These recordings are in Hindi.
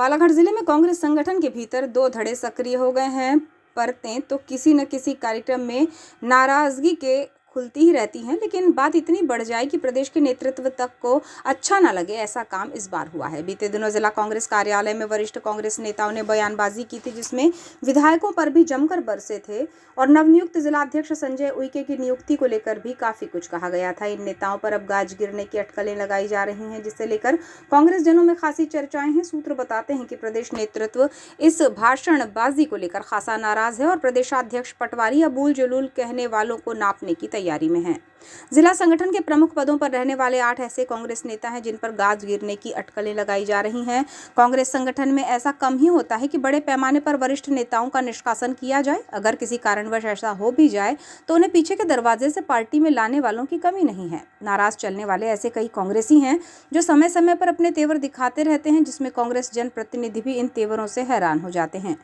बालाघाट जिले में कांग्रेस संगठन के भीतर दो धड़े सक्रिय हो गए हैं। परतें तो किसी न किसी कार्यक्रम में नाराजगी के खुलती ही रहती हैं, लेकिन बात इतनी बढ़ जाए कि प्रदेश के नेतृत्व तक को अच्छा न लगे, ऐसा काम इस बार हुआ है। बीते दिनों जिला कांग्रेस कार्यालय में वरिष्ठ कांग्रेस नेताओं ने बयानबाजी की थी, जिसमें विधायकों पर भी जमकर बरसे थे और नवनियुक्त जिलाध्यक्ष संजय उइके की नियुक्ति को लेकर भी काफी कुछ कहा गया था। इन नेताओं पर अब गाज गिरने की अटकलें लगाई जा रही हैं, जिसे लेकर कांग्रेस जनों में खासी चर्चाएं हैं। सूत्र बताते हैं कि प्रदेश नेतृत्व इस भाषणबाजी को लेकर खासा नाराज है और प्रदेशाध्यक्ष पटवारी अबूल जुलूल कहने वालों को नापने की तैयारी में है। जिला संगठन के प्रमुख पदों पर रहने वाले 8 ऐसे कांग्रेस नेता हैं जिन पर गाज गिरने की अटकलें लगाई जा रही हैं। कांग्रेस संगठन में ऐसा कम ही होता है कि बड़े पैमाने पर वरिष्ठ नेताओं का निष्कासन किया जाए। अगर किसी कारणवश ऐसा हो भी जाए तो उन्हें पीछे के दरवाजे से पार्टी में लाने वालों की कमी नहीं है। नाराज चलने वाले ऐसे कई कांग्रेसी हैं जो समय समय पर अपने तेवर दिखाते रहते हैं, जिसमें कांग्रेस जनप्रतिनिधि भी इन तेवरों से हैरान हो जाते हैं।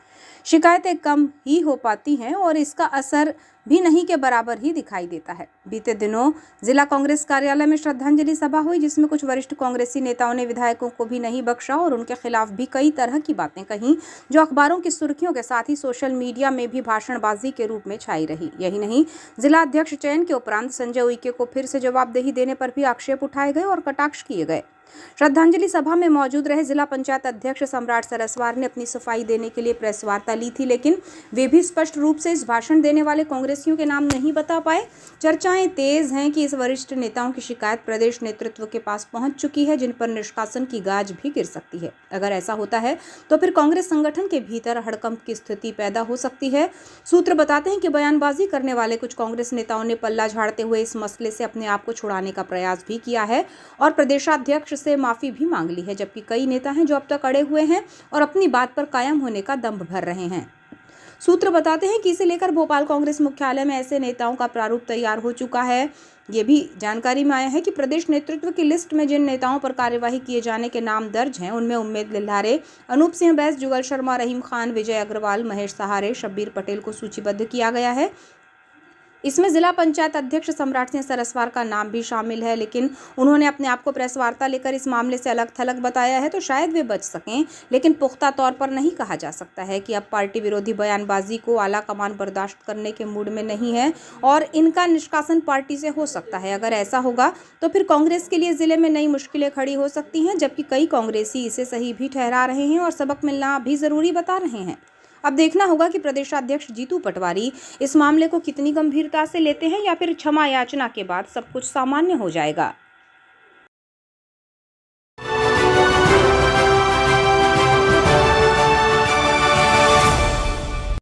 शिकायतें कम ही हो पाती हैं और इसका असर भी नहीं के बराबर ही दिखाई देता है। बीते दिनों जिला कांग्रेस कार्यालय में श्रद्धांजलि सभा हुई, जिसमें कुछ वरिष्ठ कांग्रेसी नेताओं ने विधायकों को भी नहीं बख्शा और उनके खिलाफ भी कई तरह की बातें कहीं, जो अखबारों की सुर्खियों के साथ ही सोशल मीडिया में भी भाषणबाजी के रूप में छाई रही। यही नहीं, जिला अध्यक्ष चयन के उपरांत संजय उइके को फिर से जवाबदेही देने पर भी आक्षेप उठाए गए और कटाक्ष किए गए। श्रद्धांजलि सभा में मौजूद रहे जिला पंचायत अध्यक्ष सम्राट सरस्वार ने अपनी सफाई देने के लिए प्रेस वार्ता ली थी, लेकिन वे भी स्पष्ट रूप से इस भाषण देने वाले कांग्रेसियों के नाम नहीं बता पाए। चर्चाएं तेज हैं कि इस वरिष्ठ नेताओं की शिकायत प्रदेश नेतृत्व के पास पहुंच चुकी है, जिन पर निष्कासन की गाज भी गिर सकती है। अगर ऐसा होता है तो फिर कांग्रेस संगठन के भीतर हड़कंप की स्थिति पैदा हो सकती है। सूत्र बताते हैं कि बयानबाजी करने वाले कुछ कांग्रेस नेताओं ने पल्ला झाड़ते हुए इस मसले से अपने आप को छुड़ाने का प्रयास भी किया है और प्रदेशाध्यक्ष से माफी भी मांग ली है, जबकि कई नेता हैं जो अब तक अड़े हुए हैं और अपनी बात पर कायम होने का दंभ भर रहे हैं। सूत्र बताते हैं कि इसे लेकर भोपाल कांग्रेस मुख्यालय में ऐसे नेताओं का प्रारूप तैयार हो चुका है। ये भी जानकारी में आया है कि प्रदेश नेतृत्व की लिस्ट में जिन नेताओं पर कार्यवाही किए जाने के नाम दर्ज हैं, उनमें उम्मेद लिल्हारे, अनूप सिंह बैस, जुगल शर्मा, रहीम खान, विजय अग्रवाल, महेश सहारे, शब्बीर पटेल को सूचीबद्ध किया गया है। इसमें जिला पंचायत अध्यक्ष सम्राट सिंह सरस्वार का नाम भी शामिल है, लेकिन उन्होंने अपने आप को प्रेस वार्ता लेकर इस मामले से अलग थलग बताया है, तो शायद वे बच सकें, लेकिन पुख्ता तौर पर नहीं कहा जा सकता है कि अब पार्टी विरोधी बयानबाजी को आला कमान बर्दाश्त करने के मूड में नहीं है और इनका निष्कासन पार्टी से हो सकता है। अगर ऐसा होगा तो फिर कांग्रेस के लिए जिले में नई मुश्किलें खड़ी हो सकती हैं, जबकि कई कांग्रेसी इसे सही भी ठहरा रहे हैं और सबक मिलना भी जरूरी बता रहे हैं। अब देखना होगा कि प्रदेशाध्यक्ष जीतू पटवारी इस मामले को कितनी गंभीरता से लेते हैं या फिर क्षमा याचना के बाद सब कुछ सामान्य हो जाएगा।